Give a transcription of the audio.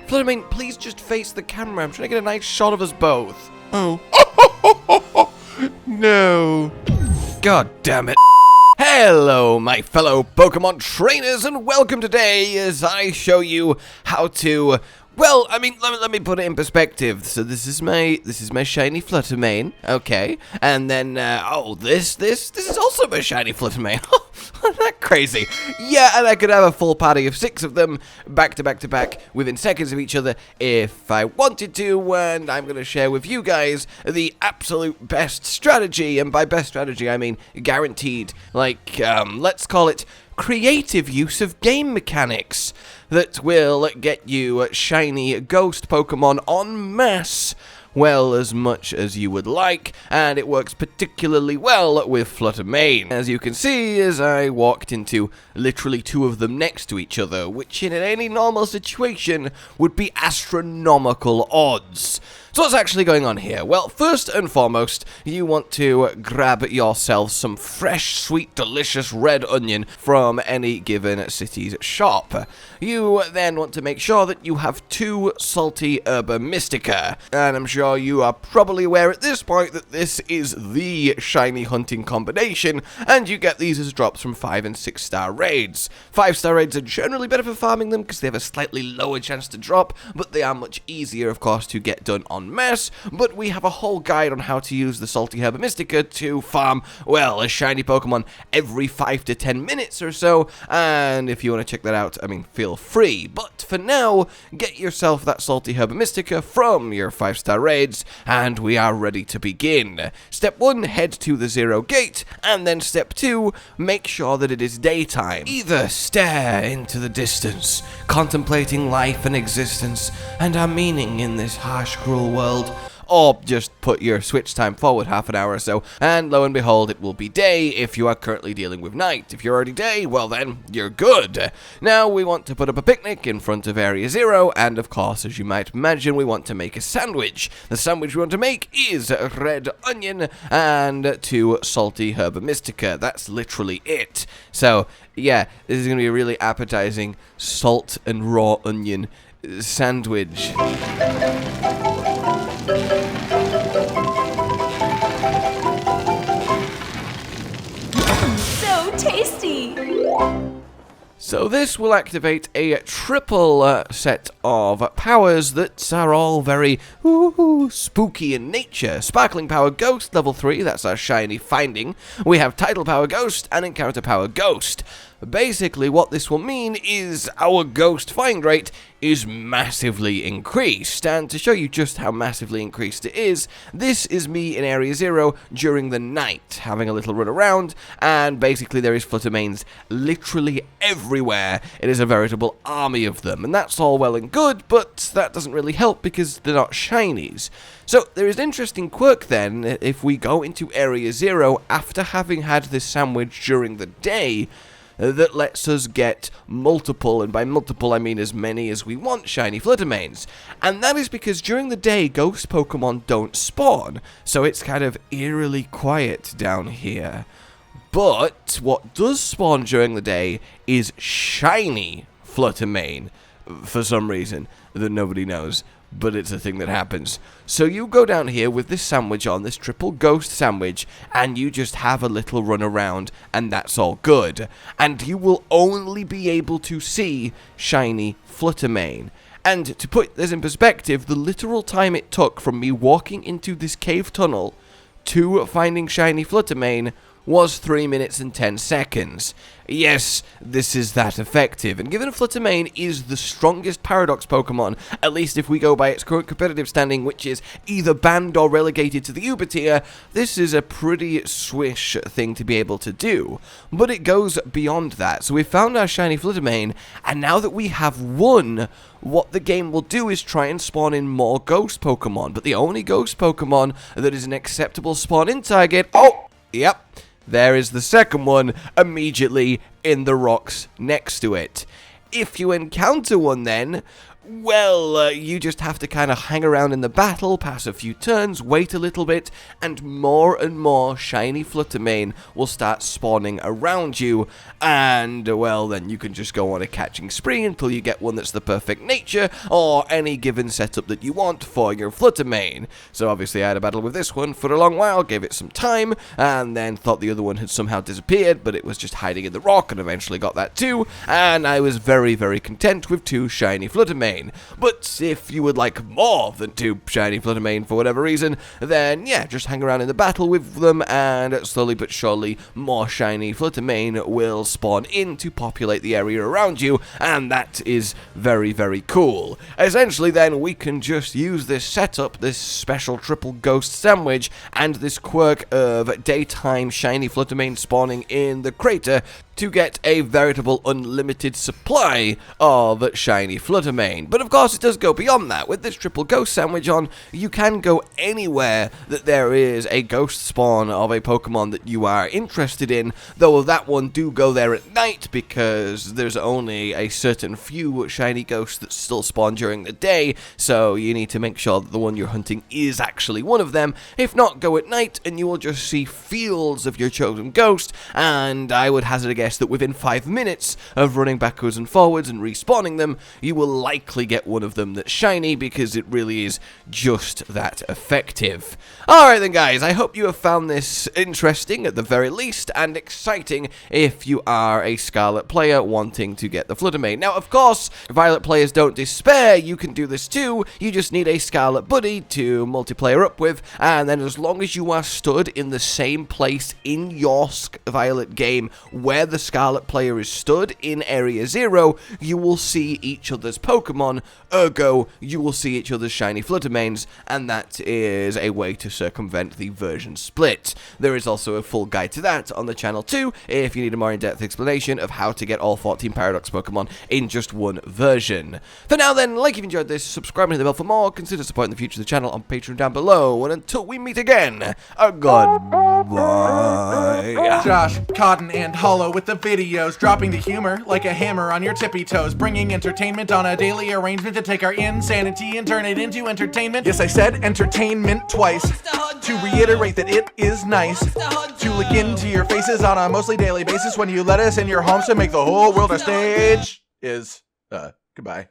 Flutter Mane, please just face the camera. I'm trying to get a nice shot of us both. Oh. No. God damn it. Hello, my fellow Pokemon trainers, and welcome today as I show you how to... Well, I mean, let me put it in perspective. So this is my shiny Flutter Mane, okay, and then this is also my shiny Flutter Mane. Isn't that crazy? Yeah, and I could have a full party of 6 of them back to back to back within seconds of each other if I wanted to, and I'm gonna share with you guys the absolute best strategy, and by best strategy I mean guaranteed, like let's call it creative use of game mechanics that will get you shiny ghost Pokemon en masse, well, as much as you would like, and it works particularly well with Flutter Mane, as you can see as I walked into literally 2 of them next to each other, which in any normal situation would be astronomical odds. So what's actually going on here? Well, first and foremost, you want to grab yourself some fresh, sweet, delicious red onion from any given city's shop. You then want to make sure that you have 2 salty Herba Mystica, and I'm sure you are probably aware at this point that this is the shiny hunting combination, and you get these as drops from 5 and 6 star raids. 5-star raids are generally better for farming them because they have a slightly lower chance to drop, but they are much easier, of course, to get done en masse. But we have a whole guide on how to use the salty Herba Mystica to farm, well, a shiny Pokemon every 5 to 10 minutes or so, and if you want to check that out, I mean, feel free. But for now, get yourself that salty Herba Mystica from your 5-star raids, and we are ready to begin. Step 1, head to the 0 gate, and then step 2, make sure that it is daytime. Either stare into the distance, contemplating life and existence, and our meaning in this harsh, cruel world, or just put your switch time forward half an hour or so, and lo and behold, it will be day if you are currently dealing with night. If you're already day, well then, you're good. Now, we want to put up a picnic in front of Area 0, and of course, as you might imagine, we want to make a sandwich. The sandwich we want to make is red onion and 2 salty Herba Mystica. That's literally it. So, yeah, this is going to be a really appetizing salt and raw onion sandwich. So tasty! So this will activate a triple set of powers that are all very spooky in nature. Sparkling Power Ghost, level 3, that's our shiny finding. We have Tidal Power Ghost and Encounter Power Ghost. Basically, what this will mean is our ghost find rate is massively increased, and to show you just how massively increased it is, this is me in Area 0 during the night, having a little run around, and basically there is Flutter Manes literally everywhere. It is a veritable army of them, and that's all well and good, but that doesn't really help because they're not shinies. So there is an interesting quirk then, if we go into Area 0 after having had this sandwich during the day, that lets us get multiple, and by multiple I mean as many as we want, shiny Flutter Manes. And that is because during the day, ghost Pokemon don't spawn, so it's kind of eerily quiet down here. But what does spawn during the day is shiny Flutter Mane, for some reason that nobody knows. But it's a thing that happens. So you go down here with this sandwich on, this triple ghost sandwich, and you just have a little run around, and that's all good. And you will only be able to see shiny Flutter Mane. And to put this in perspective, the literal time it took from me walking into this cave tunnel to finding shiny Flutter Mane was 3 minutes and 10 seconds. Yes, this is that effective, and given Flutter Mane is the strongest Paradox Pokemon, at least if we go by its current competitive standing, which is either banned or relegated to the Uber tier, this is a pretty swish thing to be able to do. But it goes beyond that, so we found our shiny Flutter Mane, and now that we have one, what the game will do is try and spawn in more ghost Pokemon, but the only ghost Pokemon that is an acceptable spawn-in target... Oh! Yep. There is the second one immediately in the rocks next to it. If you encounter one then, Well, you just have to kind of hang around in the battle, pass a few turns, wait a little bit, and more shiny Flutter Mane will start spawning around you, and, well, then you can just go on a catching spree until you get one that's the perfect nature, or any given setup that you want for your Flutter Mane. So obviously I had a battle with this one for a long while, gave it some time, and then thought the other one had somehow disappeared, but it was just hiding in the rock, and eventually got that too, and I was very content with 2 shiny Flutter Mane. But if you would like more than 2 shiny Flutter Mane for whatever reason, then yeah, just hang around in the battle with them, and slowly but surely more shiny Flutter Mane will spawn in to populate the area around you, and that is very cool. Essentially then, we can just use this setup, this special triple ghost sandwich, and this quirk of daytime shiny Flutter Mane spawning in the crater to get a veritable unlimited supply of shiny Flutter Mane. But of course it does go beyond that. With this triple ghost sandwich on, you can go anywhere that there is a ghost spawn of a Pokemon that you are interested in, though that one do go there at night because there's only a certain few shiny ghosts that still spawn during the day, so you need to make sure that the one you're hunting is actually one of them. If not, go at night and you will just see fields of your chosen ghost, and I would hazard a guess that within 5 minutes of running backwards and forwards and respawning them, you will likely get one of them that's shiny, because it really is just that effective. Alright then guys, I hope you have found this interesting at the very least, and exciting if you are a Scarlet player wanting to get the Flutter Mane. Now of course, Violet players don't despair, you can do this too. You just need a Scarlet buddy to multiplayer up with, and then as long as you are stood in the same place in your Violet game where the Scarlet player is stood in Area 0, you will see each other's Pokemon, ergo, you will see each other's shiny Flutter Manes, and that is a way to circumvent the version split. There is also a full guide to that on the channel too, if you need a more in-depth explanation of how to get all 14 Paradox Pokemon in just one version. For now then, like if you enjoyed this, subscribe and hit the bell for more, consider supporting the future of the channel on Patreon down below, and until we meet again, goodbye. Josh, Cotton, and Hollow with the videos, dropping the humor like a hammer on your tippy toes, bringing entertainment on a daily arrangement to take our insanity and turn it into entertainment. Yes, I said entertainment twice, to reiterate that it is nice to look into your faces on a mostly daily basis when you let us in your homes to make the whole world a stage. Goodbye.